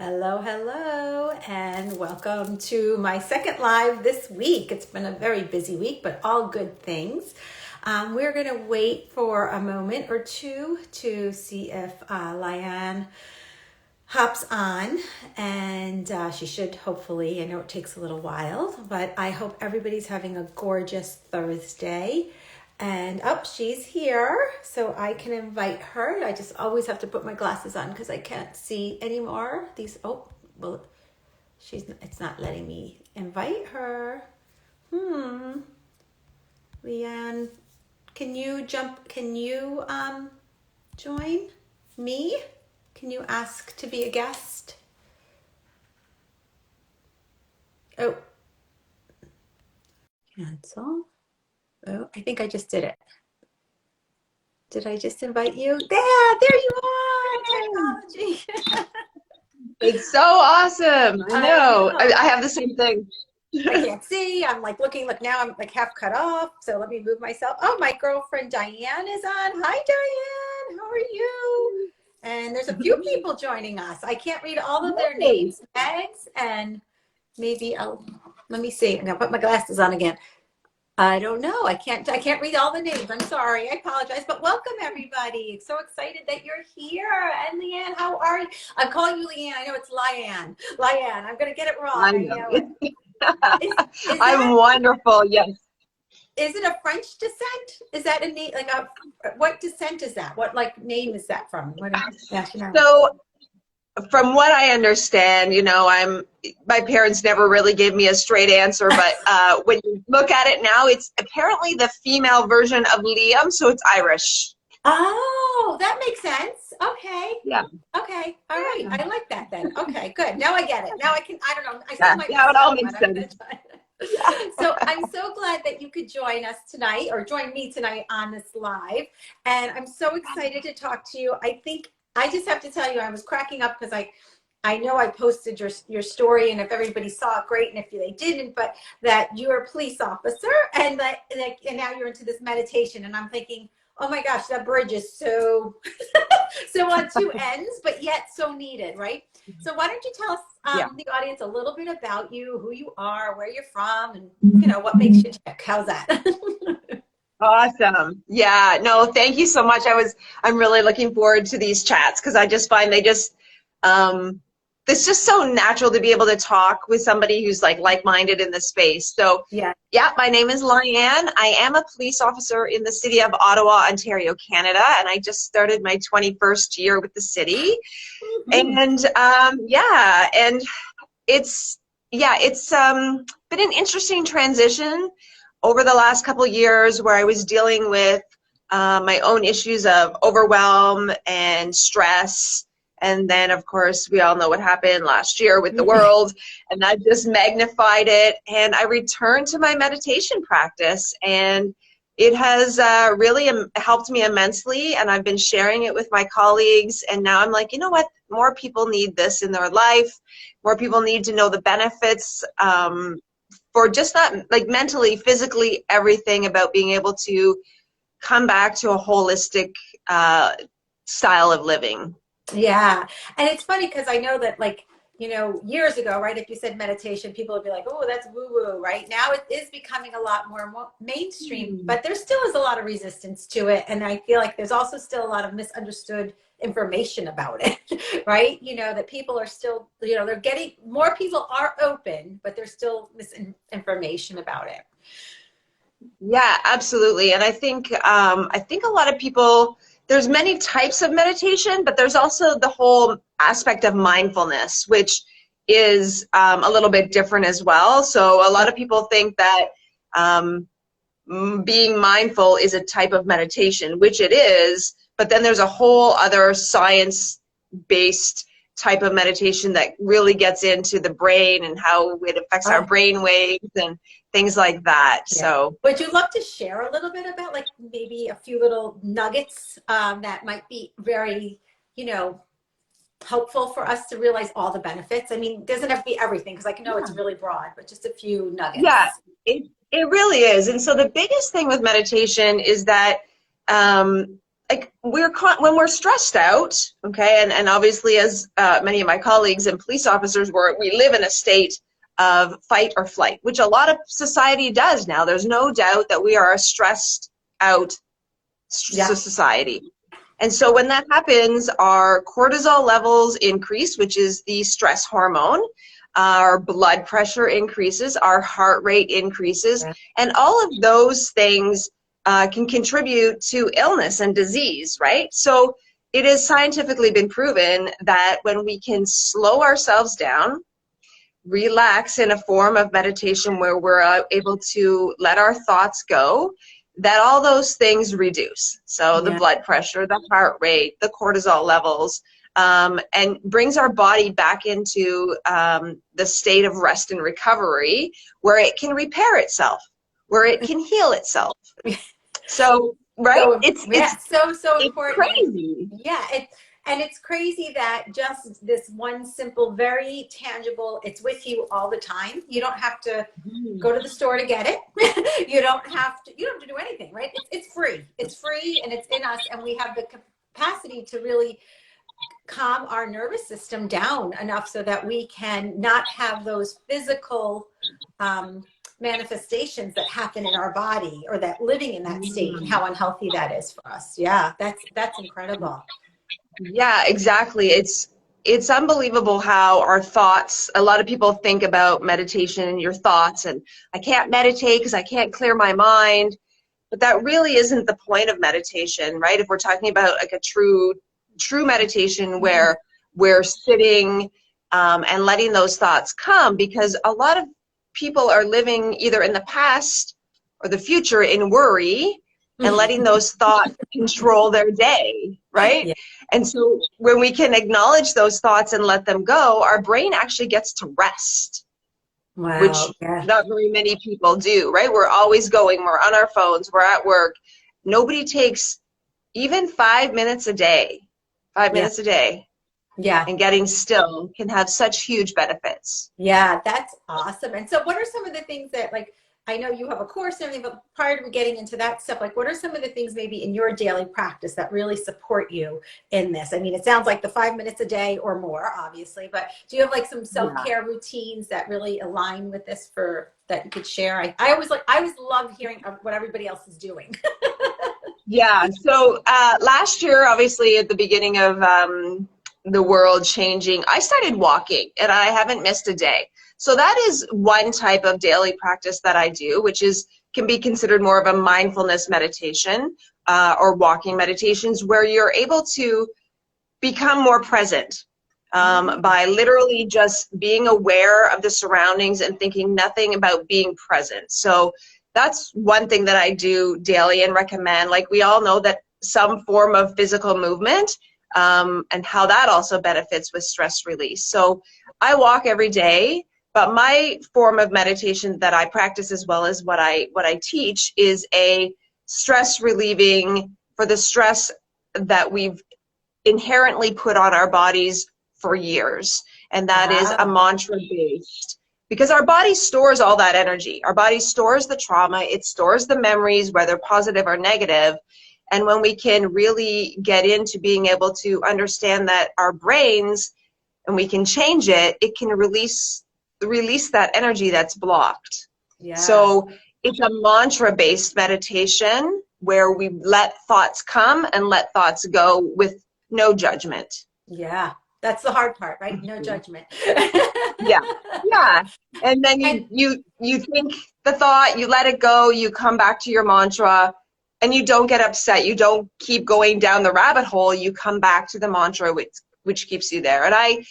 Hello, hello, and welcome to my second live this week. It's been a very busy week, but all good things. We're going to wait for a moment or two to see if Lianne hops on, and she should hopefully. I know it takes a little while, but I hope everybody's having a gorgeous Thursday. And she's here, so I can invite her. I just always have to put my glasses on because I can't see anymore. It's not letting me invite her. Lianne, can you join me? Can you ask to be a guest? Oh, cancel. Oh, I think I just did it. Did I just invite you? There you are. Technology. It's so awesome. I know. I have the same thing. I can't see. I'm like looking. Look, now I'm like half cut off. So let me move myself. Oh, my girlfriend Diane is on. Hi, Diane. How are you? And there's a few people joining us. I can't read all of their names. Megs and maybe let me see. I'm gonna put my glasses on again. I don't know. I can't read all the names. I'm sorry. I apologize. But welcome everybody. So excited that you're here. And Lianne, how are you? I'm calling you Lianne. I know it's Lianne. Lianne. I'm gonna get it wrong. I know it. I'm wonderful. Yes. Is it a French descent? Is that a name? Like what descent is that? What name is that from? What nationality? So from what I understand, my parents never really gave me a straight answer, but when you look at it now, it's apparently the female version of Liam, so it's Irish. Oh, that makes sense. Okay. Yeah. Okay. All right. I like that then. Okay, good. Now I get it. Now I don't know. It all makes sense. So I'm so glad that you could join us tonight or join me tonight on this live. And I'm so excited to talk to you. I just have to tell you, I was cracking up because I know I posted your story, and if everybody saw it, great, and if they didn't, but that you're a police officer and and now you're into this meditation, and I'm thinking, oh my gosh, that bridge is so so on two ends, but yet so needed, right? So why don't you tell us, the audience, a little bit about you, who you are, where you're from, and what makes you tick. How's that? Awesome. Yeah, no, thank you so much. I'm really looking forward to these chats because I just find it's just so natural to be able to talk with somebody who's like-minded in the space. So yeah, my name is Lianne. I am a police officer in the city of Ottawa, Ontario, Canada, and I just started my 21st year with the city. And it's been an interesting transition over the last couple of years where I was dealing with my own issues of overwhelm and stress. And then, of course, we all know what happened last year with the world, and that just magnified it. And I returned to my meditation practice, and it has really helped me immensely. And I've been sharing it with my colleagues. And now I'm like, you know what? More people need this in their life. More people need to know the benefits for just not mentally, physically, everything about being able to come back to a holistic style of living. Yeah. And it's funny because I know that years ago, right, if you said meditation, people would be like, oh, that's woo-woo, right? Now it is becoming a lot more mainstream, but there still is a lot of resistance to it. And I feel like there's also still a lot of misunderstood information about it, right? That people are still, they're getting, more people are open, but there's still misinformation about it. Yeah, absolutely. And I think a lot of people, there's many types of meditation, but there's also the whole aspect of mindfulness, which is a little bit different as well. So a lot of people think that being mindful is a type of meditation, which it is, but then there's a whole other science-based type of meditation that really gets into the brain and how it affects our brain waves and things like that. Yeah. So would you love to share a little bit about maybe a few little nuggets that might be very, helpful for us to realize all the benefits? I mean, it doesn't have to be everything because I know it's really broad, but just a few nuggets. Yeah, it really is. And so the biggest thing with meditation is that like when we're stressed out, okay, and obviously as many of my colleagues and police officers we live in a state of fight or flight, which a lot of society does now. There's no doubt that we are a stressed out society. And so when that happens, our cortisol levels increase, which is the stress hormone. Our blood pressure increases, our heart rate increases, and all of those things can contribute to illness and disease, right? So it has scientifically been proven that when we can slow ourselves down, relax in a form of meditation where we're able to let our thoughts go, that all those things reduce. So the blood pressure, the heart rate, the cortisol levels, and brings our body back into the state of rest and recovery where it can repair itself, where it can heal itself. So, right? So, it's important. Crazy. And it's crazy that just this one simple, very tangible, it's with you all the time. You don't have to go to the store to get it. You don't have to do anything, right? It's free. It's free and it's in us, and we have the capacity to really calm our nervous system down enough so that we can not have those physical manifestations that happen in our body, or that living in that state, and how unhealthy that is for us. Yeah, that's incredible. Yeah, exactly. It's unbelievable how our thoughts, a lot of people think about meditation and your thoughts, and I can't meditate because I can't clear my mind. But that really isn't the point of meditation, right? If we're talking about like a true meditation where we're sitting and letting those thoughts come, because a lot of people are living either in the past or the future in worry and letting those thoughts control their day, right? Yeah. And so when we can acknowledge those thoughts and let them go, our brain actually gets to rest. Wow. Which not very many people do, right? We're always going, we're on our phones, we're at work. Nobody takes even 5 minutes a day, 5 minutes a day. Yeah. And getting still can have such huge benefits. Yeah, that's awesome. And so what are some of the things that, like, I know you have a course and everything, but prior to getting into that stuff, like, what are some of the things maybe in your daily practice that really support you in this? I mean, it sounds like the 5 minutes a day or more, obviously, but do you have like some self-care routines that really align with this that you could share? I always love hearing what everybody else is doing. Yeah. So last year, obviously at the beginning of the world changing, I started walking, and I haven't missed a day. So that is one type of daily practice that I do, which can be considered more of a mindfulness meditation or walking meditations, where you're able to become more present by literally just being aware of the surroundings and thinking nothing about being present. So that's one thing that I do daily and recommend. Like, we all know that some form of physical movement and how that also benefits with stress release. So I walk every day. But my form of meditation that I practice, as well as what I teach, is a stress relieving for the stress that we've inherently put on our bodies for years. And that is a mantra based, because our body stores all that energy. Our body stores the trauma, it stores the memories, whether positive or negative. And when we can really get into being able to understand that our brains, and we can change it, it can release that energy that's blocked. Yeah. So it's a mantra-based meditation where we let thoughts come and let thoughts go with no judgment. Yeah, that's the hard part, right? No judgment. Yeah. And then you think the thought, you let it go, you come back to your mantra, and you don't get upset. You don't keep going down the rabbit hole. You come back to the mantra, which keeps you there. And I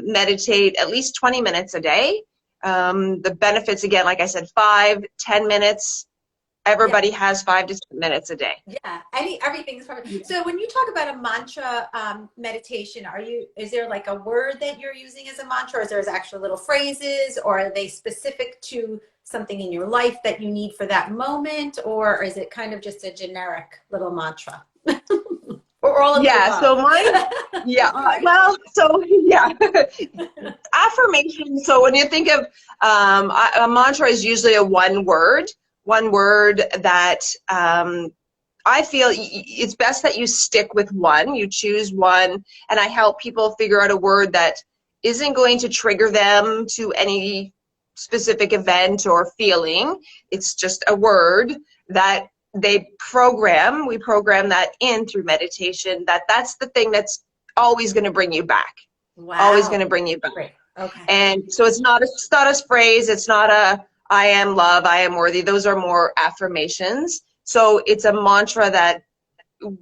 meditate at least 20 minutes a day. The benefits, again, like I said, 5-10 minutes. Everybody has 5 to 10 minutes a day. Yeah, everything's perfect. So when you talk about a mantra meditation, is there like a word that you're using as a mantra, or is there actual little phrases, or are they specific to something in your life that you need for that moment, or is it kind of just a generic little mantra? Or all of so mine, affirmation. So when you think of a mantra, is usually a one word that I feel it's best that you stick with one, you choose one, and I help people figure out a word that isn't going to trigger them to any specific event or feeling. It's just a word that we program that in through meditation, that's the thing that's always going to bring you back. Always going Wow. to bring you back. Great. Okay. And so it's not a phrase, it's not a I am love, I am worthy. Those are more affirmations. So it's a mantra that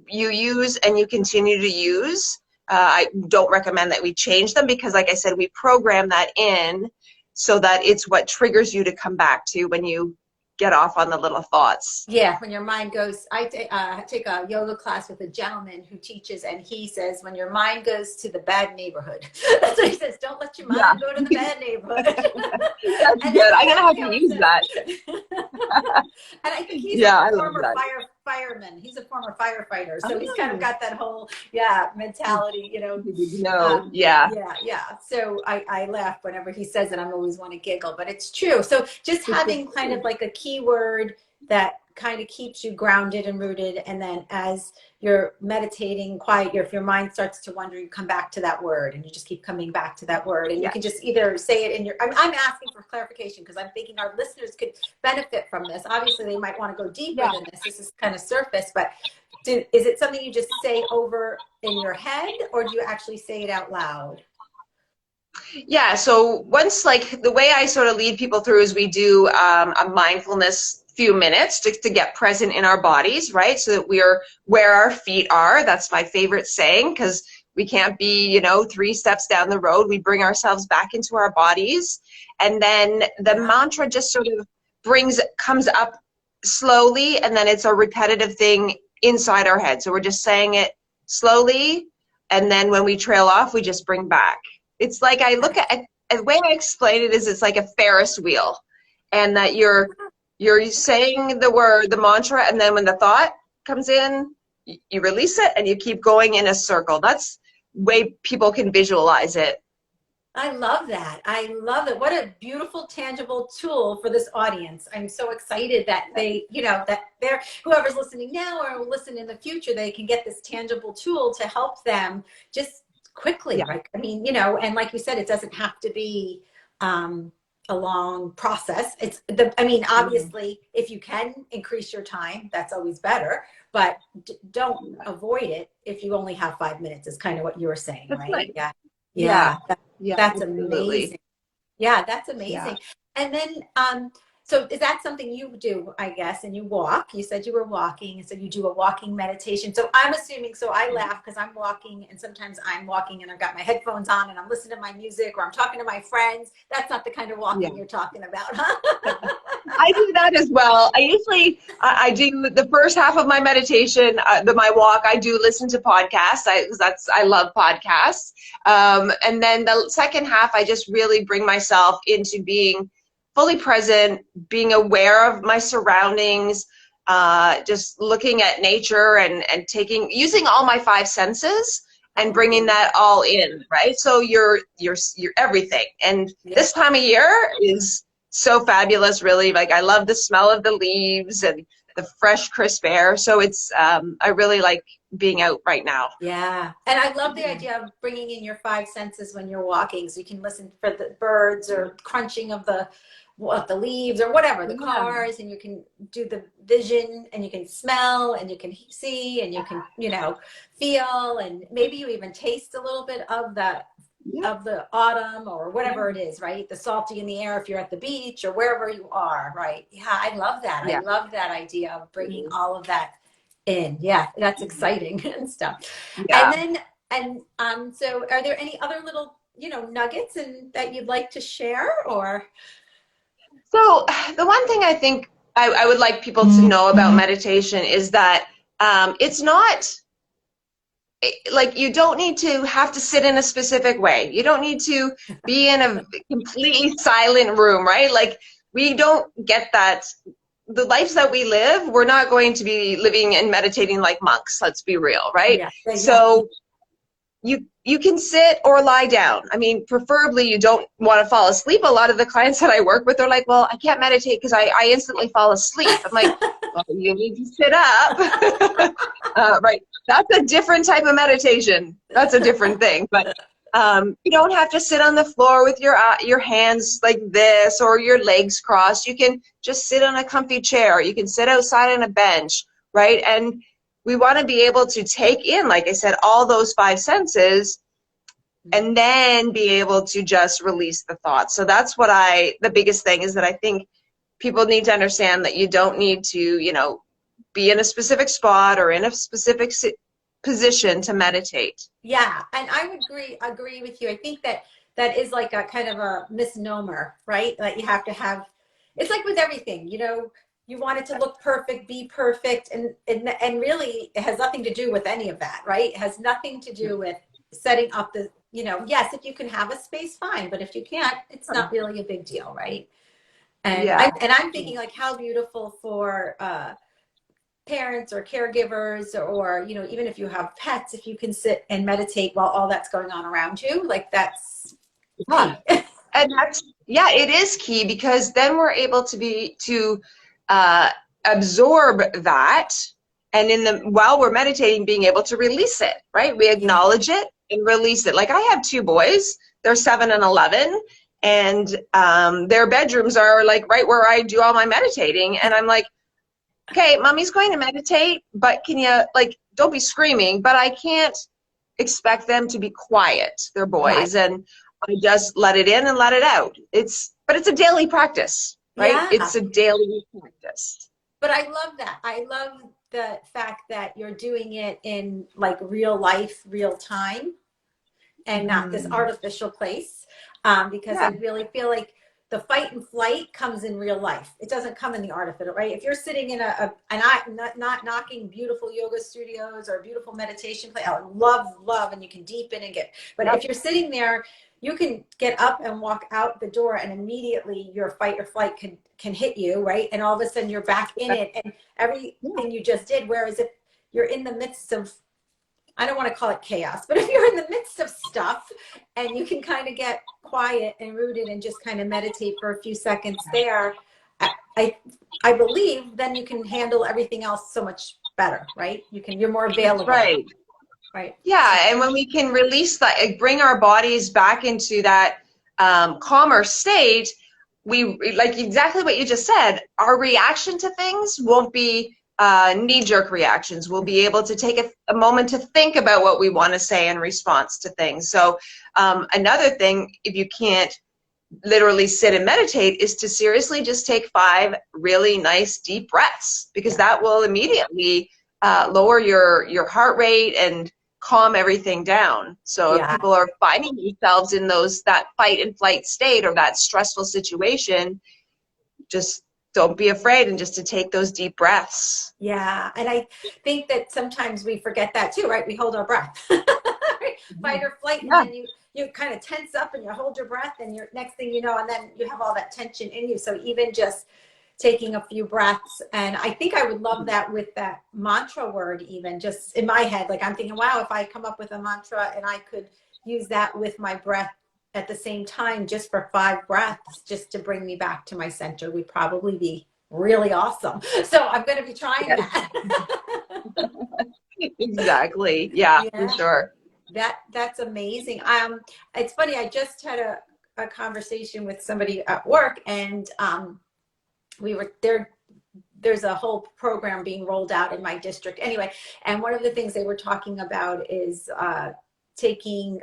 you use and you continue to use. I don't recommend that we change them because, like I said, we program that in so that it's what triggers you to come back to when you get off on the little thoughts. Yeah, when your mind goes, I take a yoga class with a gentleman who teaches, and he says, when your mind goes to the bad neighborhood, that's what he says, don't let your mind go to the bad neighborhood. That's And good. I'm going to have you know, to use that. And I think he's Yeah, a I love former that. fireman. He's a former firefighter. So he's kind of Oh, got that whole, mentality, no, yeah. yeah. So I laugh whenever he says it. I always want to giggle, but it's true. So just having kind of like a keyword that kind of keeps you grounded and rooted. And then as you're meditating quiet, if your mind starts to wander, you come back to that word and you just keep coming back to that word. And you Yeah. can just either say it in your, I'm asking for clarification because I'm thinking our listeners could benefit from this. Obviously they might want to go deeper than this. This is kind of surface, but is it something you just say over in your head or do you actually say it out loud? Yeah, so once, like, the way I sort of lead people through is we do a mindfulness few minutes to get present in our bodies, right? So that we are where our feet are. That's my favorite saying because we can't be, 3 steps down the road. We bring ourselves back into our bodies. And then the mantra just sort of comes up slowly, and then it's a repetitive thing inside our head. So we're just saying it slowly, and then when we trail off, we just bring back. It's like I look at the way I explain it is it's like a Ferris wheel, and that you're saying the mantra, and then when the thought comes in, you release it and you keep going in a circle. That's the way people can visualize it. I love that. I love it. What a beautiful, tangible tool for this audience. I'm so excited that whoever's listening now or will listen in the future, they can get this tangible tool to help them just quickly. Yeah. Right? I mean, and like you said, it doesn't have to be a long process. Obviously, if you can increase your time, that's always better, but don't avoid it if you only have 5 minutes is kind of what you were saying, right? Yeah. Yeah. That's Absolutely. amazing. Yeah, that's amazing. Yeah. And then, so is that something you do, I guess, and you walk? You said you were walking, so you do a walking meditation. So I'm assuming, so I laugh because I'm walking, and sometimes I'm walking and I've got my headphones on and I'm listening to my music or I'm talking to my friends. That's not the kind of walking you're talking about, huh? I do that as well. I do the first half of my meditation, my walk. I do listen to podcasts. I love podcasts. And then the second half, I just really bring myself into being fully present, being aware of my surroundings, just looking at nature and using all my 5 senses and bringing that all in, right? So you're everything. And this time of year is so fabulous, really. Like, I love the smell of the leaves and the fresh, crisp air. So it's, I really like being out right now. Yeah. And I love the idea of bringing in your 5 senses when you're walking. So you can listen for the birds or crunching of the leaves or whatever, the cars, and you can do the vision, and you can smell, and you can see, and you can, feel, and maybe you even taste a little bit of the autumn or whatever it is, right? The salty in the air if you're at the beach or wherever you are, right? Yeah, I love that. I love that idea of bringing all of that in. Yeah, that's exciting and stuff. Yeah. And then, so are there any other little, nuggets that you'd like to share or? So the one thing I think I would like people to know about meditation is that it's not like you don't need to have to sit in a specific way. You don't need to be in a completely silent room, right? Like, we don't get that. The lives that we live, we're not going to be living and meditating like monks. Let's be real, right? Yeah. So you can sit or lie down. I mean, preferably you don't want to fall asleep. A lot of the clients that I work with are like, well, I can't meditate because I instantly fall asleep. I'm like, Well, you need to sit up. Right. That's a different type of meditation. That's a different thing. But you don't have to sit on the floor with your hands like this or your legs crossed. You can just sit on a comfy chair. You can sit outside on a bench, right? And we want to be able to take in, like I said, all those five senses and then be able to just release the thoughts. So that's what the biggest thing is that I think people need to understand that you don't need to, be in a specific spot or in a specific position to meditate. Yeah, and I would agree with you. I think that is like a kind of a misnomer, right? That you have to have. It's like with everything, you want it to look perfect, be perfect, and really it has nothing to do with any of that, right? It has nothing to do with setting up the, yes, if you can have a space, fine, but if you can't, it's not really a big deal, right? And Yeah. I'm thinking like how beautiful for parents or caregivers, or even if you have pets, if you can sit and meditate while all that's going on around you, like that's key. And it is key, because then we're able to absorb that, and while we're meditating, being able to release it, right? We acknowledge it and release it. Like I have two boys, they're 7 and 11, and their bedrooms are like right where I do all my meditating, and I'm like, okay, mommy's going to meditate, but can you, don't be screaming, but I can't expect them to be quiet. They're boys, right. And I just let it in and let it out. But it's a daily practice, right? Yeah. It's a daily practice. But I love that. I love the fact that you're doing it in like real life, real time, and not this artificial place. Because I really feel like the fight and flight comes in real life. It doesn't come in the artificial, right? If you're sitting in and I'm not knocking beautiful yoga studios or beautiful meditation place, I love, and you can deepen and but if you're sitting there, you can get up and walk out the door and immediately your fight or flight can hit you, right? And all of a sudden you're back in it and everything you just did. Whereas if you're in the midst of, I don't want to call it chaos, but if you're in the midst of stuff and you can kind of get quiet and rooted and just kind of meditate for a few seconds there, I believe then you can handle everything else so much better, right? You're more available. Right. Right. Yeah, and when we can release that, bring our bodies back into that calmer state, we, like exactly what you just said, our reaction to things won't be knee-jerk reactions. We'll be able to take a moment to think about what we want to say in response to things. So another thing, if you can't literally sit and meditate, is to seriously just take 5 really nice deep breaths, because that will immediately lower your heart rate and calm everything down. So if people are finding themselves in that fight and flight state or that stressful situation, just don't be afraid and just to take those deep breaths. Yeah. And I think that sometimes we forget that too, right? We hold our breath. Fight or flight. And then you kind of tense up and you hold your breath, and next thing you know, and then you have all that tension in you. So even just taking a few breaths, and I think I would love that with that mantra word, even just in my head, like I'm thinking, wow, if I come up with a mantra and I could use that with my breath at the same time, just for 5 breaths, just to bring me back to my center, would probably be really awesome. So I'm going to be trying that. Exactly. Yeah, for sure. That's amazing. It's funny. I just had a conversation with somebody at work, and we were there. There's a whole program being rolled out in my district anyway. And one of the things they were talking about is thinking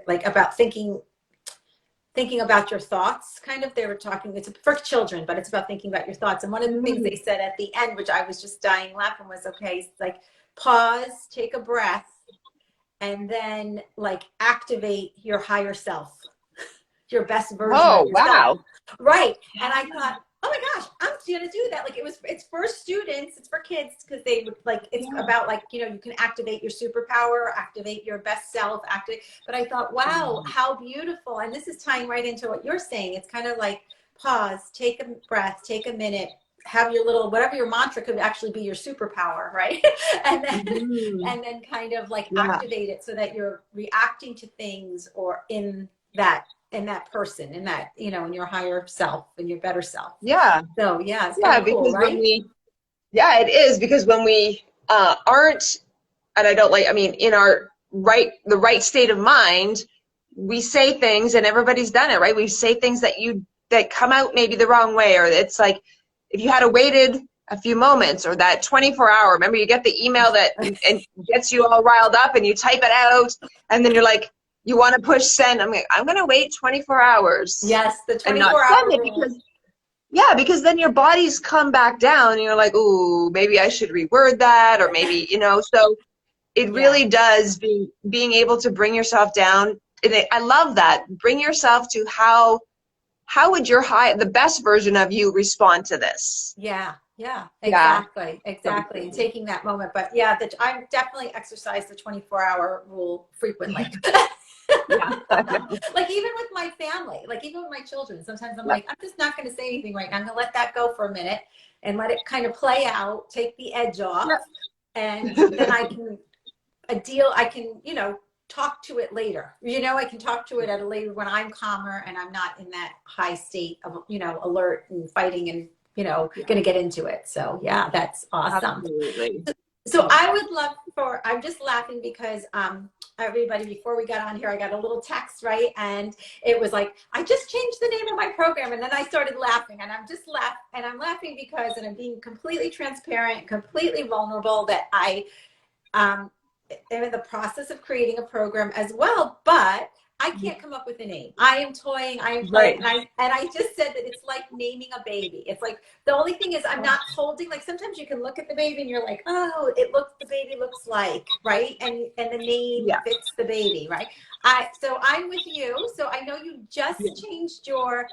about your thoughts, kind of. They were talking, it's for children, but it's about thinking about your thoughts. And one of the things they said at the end, which I was just dying laughing, was, okay, like pause, take a breath, and then like activate your higher self, your best version of yourself. Wow. Right. And I thought, oh my gosh, I'm going to do that. Like it's for students, it's for kids, because they would it's about like, you can activate your superpower, activate your best self, but I thought, wow, how beautiful. And this is tying right into what you're saying. It's kind of like pause, take a breath, take a minute, have your little, whatever your mantra could actually be your superpower, right? and then kind of like activate it so that you're reacting to things or in that person, in that, in your higher self and your better self. Yeah. So it's kind of cool, because right? Yeah, it is, because when we aren't, and I don't like, I mean, in our the right state of mind, we say things, and everybody's done it, right? We say things that come out maybe the wrong way, or it's like if you had waited a few moments, or that 24-hour, remember you get the email that and gets you all riled up, and you type it out, and then you're like, you want to push send. I'm like, I'm going to wait 24 hours Yes, the and not 24-hour send it, rule. because yeah, because then your body's come back down, and you're like, ooh, maybe I should reword that, or maybe, so it Yeah. really does, being able to bring yourself down. And I love that. Bring yourself to how would the best version of you respond to this? Yeah, yeah, Yeah. exactly, So exactly. And cool. taking that moment. But yeah, I definitely exercise the 24-hour rule frequently. Yeah. Like even with my family, like even with my children, sometimes I'm Yep. like, I'm just not going to say anything right now. I'm going to let that go for a minute and let it kind of play out, take the edge off, and then I can I can, talk to it later. I can talk to it at a later when I'm calmer and I'm not in that high state of, alert and fighting and, Yeah, going to get into it. So yeah, that's awesome. absolutely. So I would love I'm just laughing because everybody, before we got on here, I got a little text, right? And it was like, I just changed the name of my program. And then I started laughing, and I'm laughing because, and I'm being completely transparent, completely vulnerable, that I am in the process of creating a program as well, but I can't come up with a name. I am toying, I am playing, Right. and I just said that it's like naming a baby. It's like the only thing is I'm not holding, like sometimes you can look at the baby and you're like, oh, the baby looks like, right? And the name Yeah. fits the baby, right? So I'm with you. So I know you Yeah. just changed your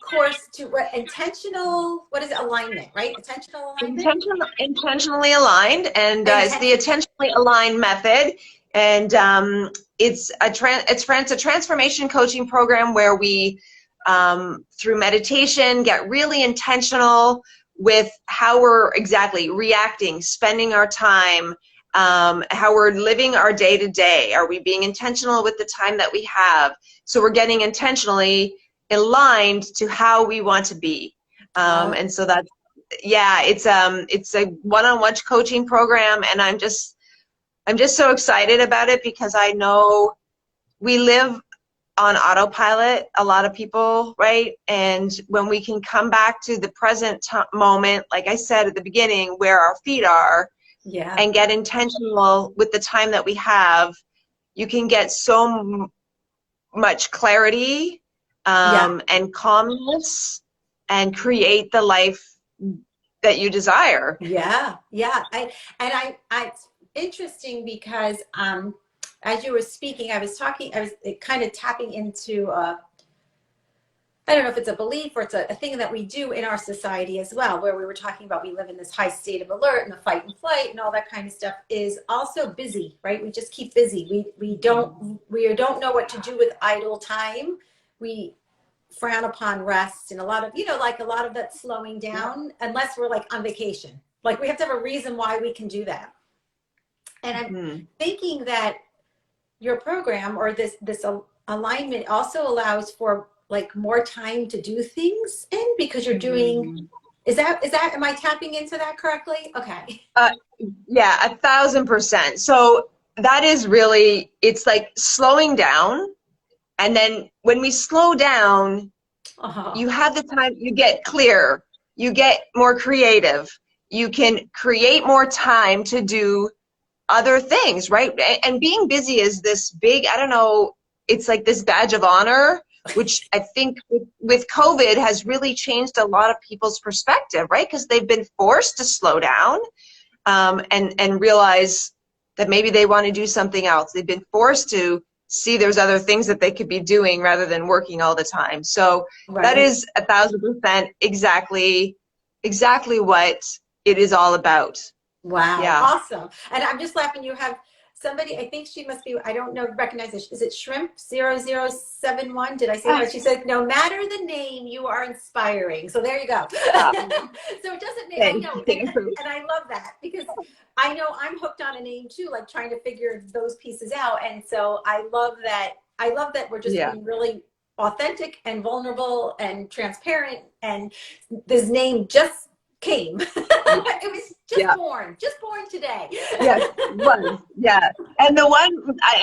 course to what is it? Alignment, right? Intentional alignment? Intentionally aligned, and it's the Intentional. intentionally aligned method, and it's a transformation coaching program where we, through meditation, get really intentional with how we're exactly reacting, spending our time, how we're living our day to day. Are we being intentional with the time that we have? So we're getting intentionally aligned to how we want to be. Oh, And so that's, yeah, it's a one-on-one coaching program, and I'm just so excited about it, because I know we live on autopilot, a lot of people, right? And when we can come back to the present moment, like I said at the beginning, where our feet are, yeah. and get intentional with the time that we have, you can get so much clarity, Yeah. and calmness, and create the life that you desire. Yeah, yeah. It's interesting because as you were speaking, I was kind of tapping into I don't know if it's a belief or it's a thing that we do in our society as well, where we were talking about we live in this high state of alert and the fight and flight and all that kind of stuff is also busy, right? We just keep busy. We don't know what to do with idle time. We frown upon rest and a lot of, like a lot of that slowing down, unless we're like on vacation. Like we have to have a reason why we can do that. And I'm Mhm. thinking that your program or this alignment also allows for like more time to do things in because you're doing, Mhm. is that am I tapping into that correctly? Okay. Uh, yeah, 1,000%. So that is really, it's like slowing down. And then when we slow down, Oh, you have the time, you get clear, you get more creative, you can create more time to do other things, right? And being busy is this big, I don't know, it's like this badge of honor, which I think with COVID has really changed a lot of people's perspective, right? Because they've been forced to slow down, and realize that maybe they want to do something else. They've been forced to see there's other things that they could be doing rather than working all the time. So that right. is 1,000% exactly what it is all about. Wow, Yeah. awesome. And I'm just laughing. You have somebody, I think she must be, I don't know, recognize it. Is it Shrimp0071? Did I say that right? She said, no matter the name, you are inspiring. So there you go. Uh, So it doesn't mean, I thank know, you. and I love that because I know I'm hooked on a name too, like trying to figure those pieces out. And so I love that. I love that we're just Yeah. being really authentic and vulnerable and transparent. And this name just came. Yeah. It was just born today. Yes, it was. Yeah. And the one,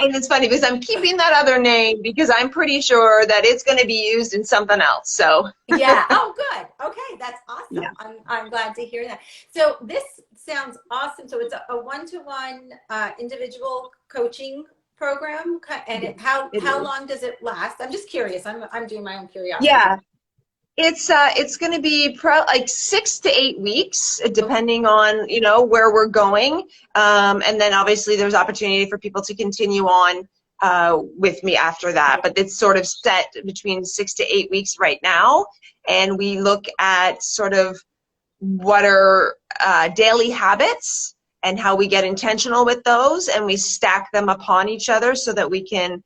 and it's funny because I'm keeping that other name because I'm pretty sure that it's going to be used in something else. So, Yeah. Oh, good. Okay. That's yeah, awesome. I'm glad to hear that. So this sounds awesome. So it's a one-to-one individual coaching program. And yes, it how is. long does it last? I'm just curious. I'm doing my own curiosity. Yeah. It's going to be like 6 to 8 weeks, Okay. depending on, where we're going. And then obviously there's opportunity for people to continue on with me after that. Yeah. But it's sort of set between 6 to 8 weeks right now. And we look at sort of what are daily habits and how we get intentional with those. And we stack them upon each other so that we can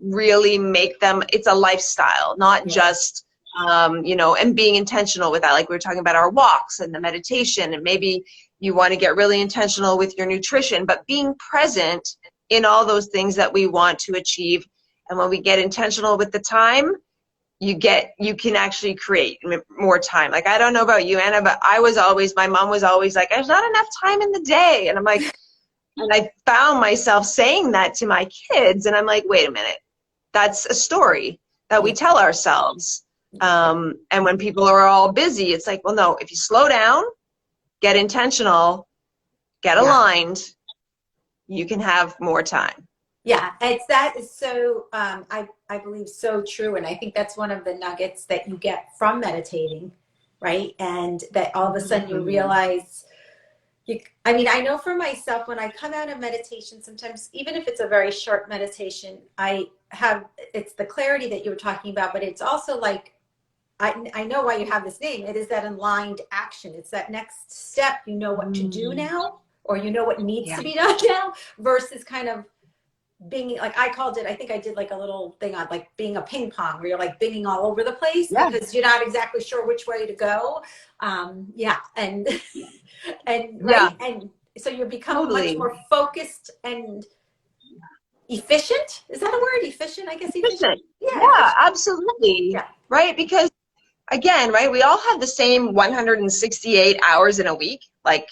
really make them, it's a lifestyle, not Yeah. just and being intentional with that. Like we were talking about our walks and the meditation, and maybe you want to get really intentional with your nutrition, but being present in all those things that we want to achieve. And when we get intentional with the time, you can actually create more time. Like, I don't know about you, Anna, but my mom was always like, there's not enough time in the day. And I'm like, and I found myself saying that to my kids. And I'm like, wait a minute, that's a story that we Yeah. tell ourselves. And when people are all busy, it's like, well, no, if you slow down, get intentional, get Yeah. aligned, you can have more time. Yeah, that is so I believe so true, and I think that's one of the nuggets that you get from meditating, right? And that all of a sudden you realize I mean, I know for myself when I come out of meditation, sometimes even if it's a very short meditation, it's the clarity that you were talking about, but it's also like I know why you have this name. It is that aligned action. It's that next step. You know what to do now, or you know what needs Yeah. to be done now, versus kind of being like, I called it, I think I did like a little thing on like being a ping pong where you're like binging all over the place Yeah. because you're not exactly sure which way to go. Yeah. And, and Yeah. right. And so you become much Totally. more focused and efficient. Is that a word? Efficient, I guess. Efficient. Yeah. Yeah, Efficient. absolutely. Yeah. Right? Because again, right, we all have the same 168 hours in a week. Like,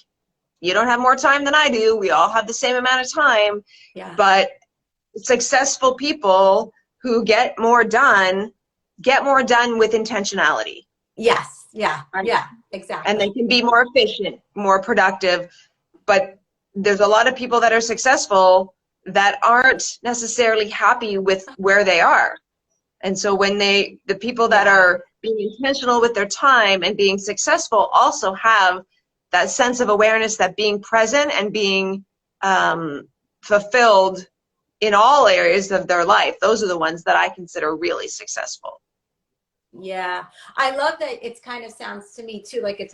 you don't have more time than I do. We all have the same amount of time. Yeah. But successful people who get more done with intentionality. Yes. Yeah. Right? Yeah. And they Exactly. can be more efficient, more productive. But there's a lot of people that are successful that aren't necessarily happy with where they are. And so when the people that Yeah. are being intentional with their time and being successful also have that sense of awareness that being present and being fulfilled in all areas of their life, those are the ones that I consider really successful. Yeah, I love that. It's kind of sounds to me too like it's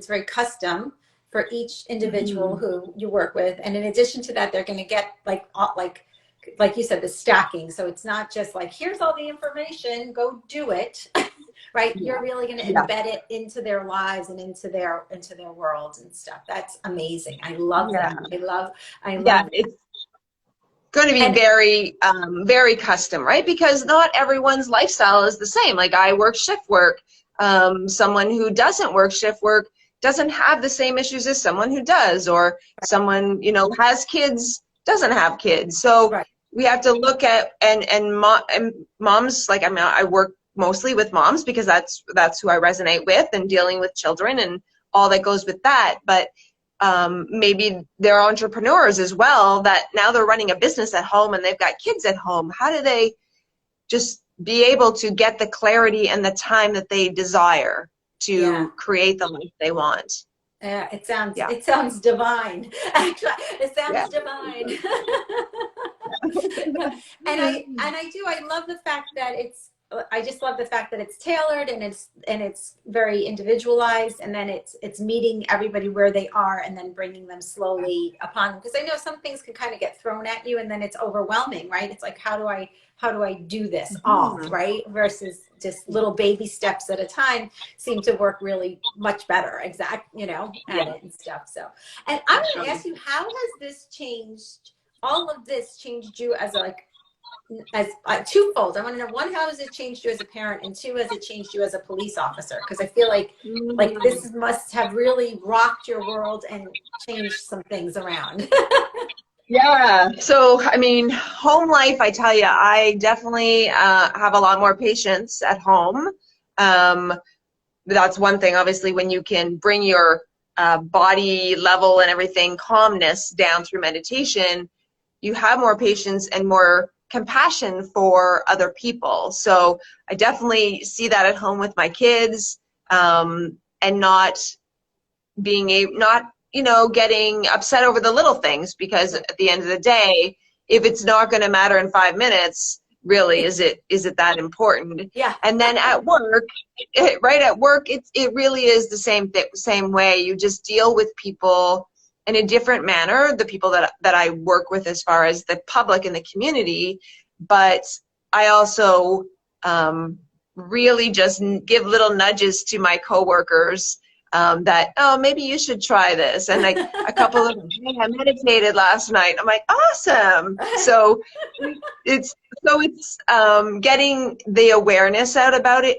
very custom for each individual Mm-hmm. who you work with. And in addition to that, they're going to get like you said, the stacking. So it's not just like, here's all the information, go do it, right? Yeah. You're really going to Yeah. embed it into their lives and into their worlds and stuff. That's amazing. I love Yeah. that. I Yeah. love It's going to be and very, very custom, right? Because not everyone's lifestyle is the same. Like, I work shift work. Someone who doesn't work shift work doesn't have the same issues as someone who does, or someone, has kids, doesn't have kids. So right. we have to look at, and moms, like, I work mostly with moms because that's who I resonate with, and dealing with children and all that goes with that. But maybe they're entrepreneurs as well, that now they're running a business at home and they've got kids at home. How do they just be able to get the clarity and the time that they desire Yeah. to create the life they want? Yeah, Yeah. it sounds divine. Actually, it Yeah. sounds divine. I love the fact that I just love the fact that it's tailored and it's very individualized, and then it's meeting everybody where they are and then bringing them slowly upon them. Because I know some things can kind of get thrown at you and then it's overwhelming, right? It's like, how do I do this all, Mhm. right? Versus just little baby steps at a time seem to work really much better, at Yeah. it and stuff. So, and I want Sure. to ask you, how has all of this changed you as as twofold. I want to know, one, how has it changed you as a parent, and two, has it changed you as a police officer? Because I feel like this must have really rocked your world and changed some things around. Yeah. So, I mean, home life, I tell you, I definitely have a lot more patience at home. That's one thing, obviously, when you can bring your body level and everything, calmness down through meditation, you have more patience and more compassion for other people. So I definitely see that at home with my kids, and not being not getting upset over the little things, because at the end of the day, if it's not going to matter in 5 minutes, really, is it that important? Yeah. And then at work, right, at work, it really is the same way. You just deal with people in a different manner, the people that I work with, as far as the public and the community. But I also really just give little nudges to my coworkers, that, oh, maybe you should try this. And like a couple of them, hey, I meditated last night. I'm like, awesome. So it's getting the awareness out about it,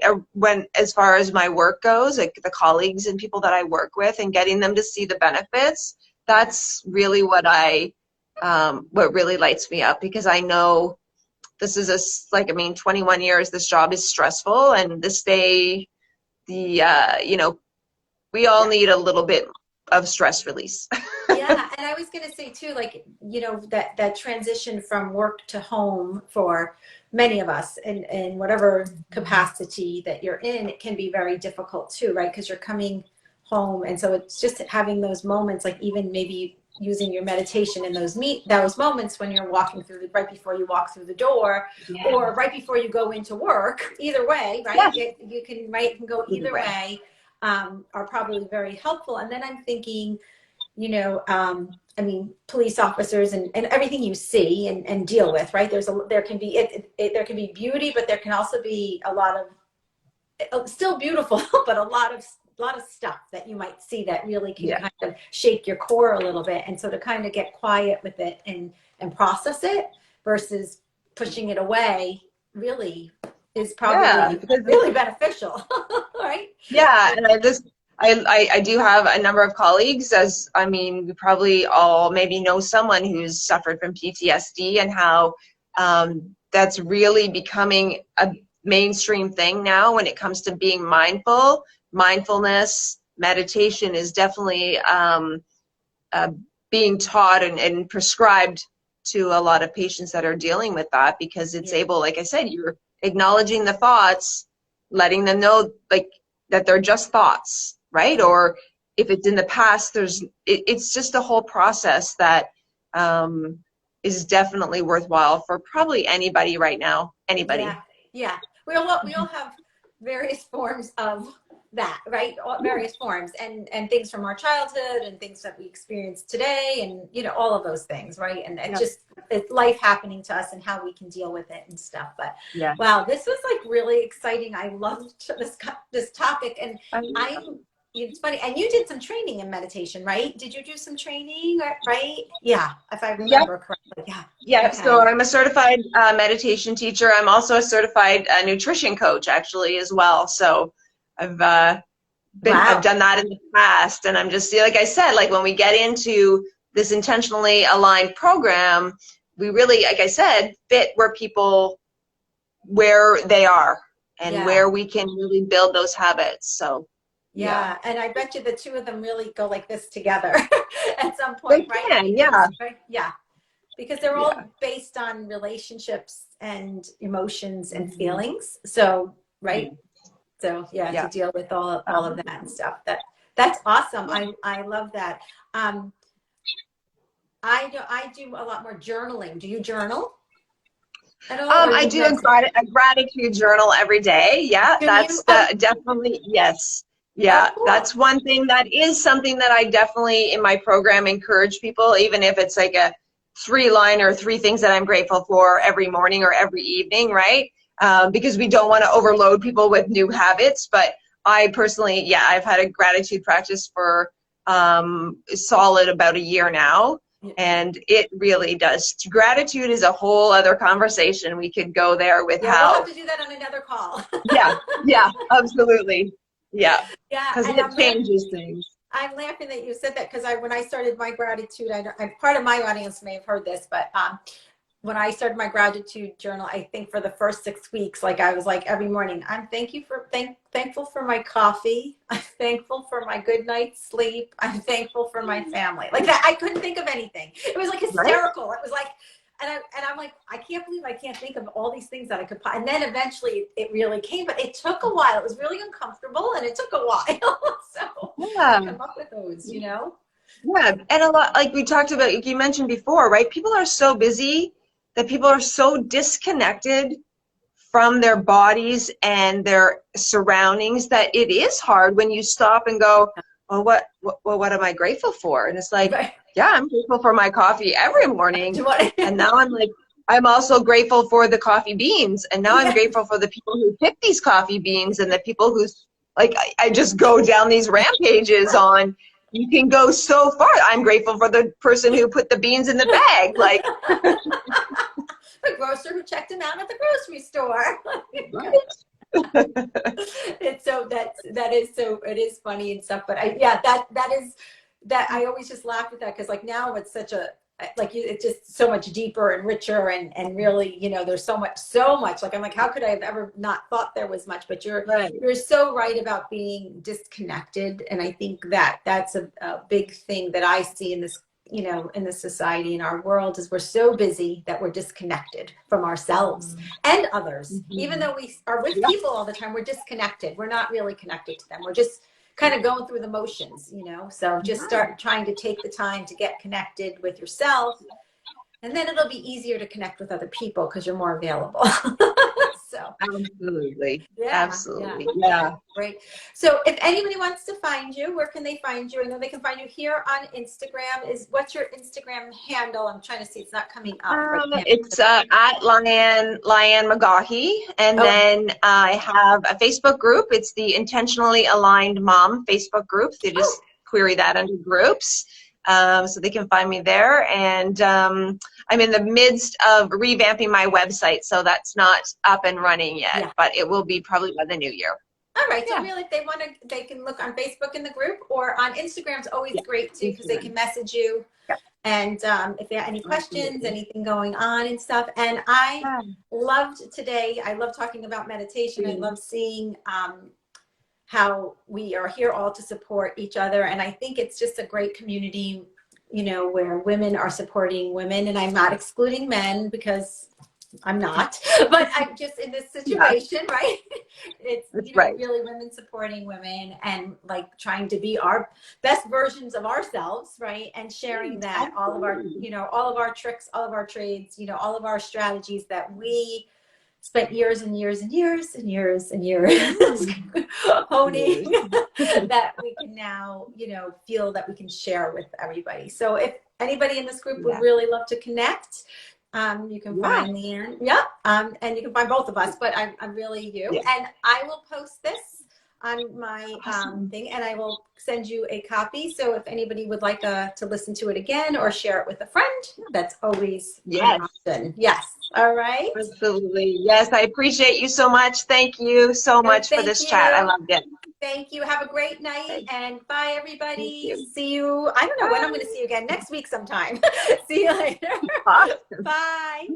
as far as my work goes, like the colleagues and people that I work with, and getting them to see the benefits. That's really what really lights me up, because I know this is 21 years, this job is stressful, and this day, we all need a little bit of stress release. Yeah, and I was going to say too, that transition from work to home for many of us, in whatever capacity that you're in, it can be very difficult too, right? Because you're coming home, and so it's just having those moments, like even maybe using your meditation in those moments when you're walking through right before you walk through the door, or right before you go into work. Either way, right? Yeah. You can go either way. Are probably very helpful. And then I'm thinking, police officers and everything you see and deal with, right? There can be beauty, but there can also be a lot of still beautiful, but a lot of stuff that you might see that really can kind of shake your core a little bit. And so to kind of get quiet with it and process it versus pushing it away really is probably really beneficial, right? Yeah, and I do have a number of colleagues, we probably all maybe know someone who's suffered from PTSD, and how that's really becoming a mainstream thing now when it comes to being mindful. Mindfulness meditation is definitely being taught and prescribed to a lot of patients that are dealing with that, because it's able, like I said, you're acknowledging the thoughts, letting them know that they're just thoughts, right? Or if it's in the past, it's just a whole process that is definitely worthwhile for probably anybody right now. Anybody. Yeah. We all have various forms of that, right? Various forms and things from our childhood and things that we experience today, and all of those things, right? And it's life happening to us and how we can deal with it and stuff. But wow, this was really exciting. I loved this topic, and it's funny. And you did some training in meditation, right? Did you do some training, right? Yeah, if I remember correctly. Yeah. Okay. So I'm a certified meditation teacher. I'm also a certified nutrition coach, actually, as well. So I've done that in the past, and I'm just, like I said, when we get into this intentionally aligned program, we really, like I said, fit where they are and where we can really build those habits. So and I bet you the two of them really go like this together at some point, they can, right? Yeah, because they're all based on relationships and emotions and feelings. So right. So to deal with all of that and stuff. That's awesome. I love that. I do a lot more journaling. Do you journal at all? I do a gratitude journal every day. Yeah, that's definitely, yes. Yeah, cool. That's one thing that is something that I definitely in my program encourage people, even if it's like a 3-line or 3 things that I'm grateful for every morning or every evening, right? Because we don't want to overload people with new habits. But I personally, I've had a gratitude practice for solid about a year now. And it really does. Gratitude is a whole other conversation. We could go there with Yeah, we'll how. have to do that on another call. Yeah, yeah, absolutely. Yeah, Yeah, because and it changes things. I'm laughing that you said that because when I started my gratitude, part of my audience may have heard this, but when I started my gratitude journal, I think for the first 6 weeks, like I was like every morning, I'm thankful for my coffee. I'm thankful for my good night's sleep. I'm thankful for my family. Like that, I couldn't think of anything. It was like Right? hysterical. It was like, and I'm like, I can't believe I can't think of all these things that I could. And then eventually, it really came, but it took a while. It was really uncomfortable, and it took a while. So to Yeah, come up with those, you know. yeah. And a lot, like we talked about, like you mentioned before, right? People are so busy that people are so disconnected from their bodies and their surroundings that it is hard when you stop and go, well, what am I grateful for? And it's like, Right. yeah, I'm grateful for my coffee every morning. Right. And now I'm like, I'm also grateful for the coffee beans. And now I'm grateful for the people who pick these coffee beans and the people who, like, I just go down these rampages on, you can go so far. I'm grateful for the person who put the beans in the bag. Like, The grocer who checked him out at the grocery store. It's so that is so it is funny and stuff, but that I always just laugh at that because like now it's such a it's just so much deeper and richer and really, you know, there's so much like I'm like, how could I have ever not thought there was much? But you're so right about being disconnected, and I think that that's a big thing that I see in this, you know, in this society, in our world, is we're so busy that we're disconnected from ourselves and others. Even though we are with people all the time, we're disconnected. We're not really connected to them. We're just kind of going through the motions, you know. So just start trying to take the time to get connected with yourself, and then it'll be easier to connect with other people because you're more available. So absolutely. yeah, Absolutely. Yeah. great. So if anybody wants to find you, where can they find you? I know they can find you here on Instagram. What's your Instagram handle? I'm trying to see, it's not coming up right now. It's at Lianne Mcaughey, and then I have a Facebook group. It's the Intentionally Aligned Mom Facebook group. They just query that under groups, so they can find me there. And I'm in the midst of revamping my website, so that's not up and running yet, but it will be probably by the new year. All right. So really, if they want to, they can look on Facebook in the group, or on Instagram's always great too, because they can message you. And if they have any questions, anything going on and stuff. And I loved today, I love talking about meditation. I love seeing how we are here all to support each other. And I think it's just a great community, you know, where women are supporting women. And I'm not excluding men because I'm not, but I'm just in this situation, right? It's, you know, really women supporting women and like trying to be our best versions of ourselves, right? And sharing that all of our, you know, all of our tricks, all of our trades, you know, all of our strategies that we spent years and years and years and years and years honing that we can now, you know, feel that we can share with everybody. So if anybody in this group would really love to connect, you can find Lianne. And you can find both of us, but I'm really you. And I will post this on my thing, and I will send you a copy. So if anybody would like to listen to it again or share it with a friend, that's always an option. Yes. All right. Absolutely. Yes, I appreciate you so much. Thank you so much for this chat. I loved it. Thank you. Have a great night, and bye, everybody. See you. I don't know when I'm going to see you again. Next week sometime. See you later. Awesome. Bye.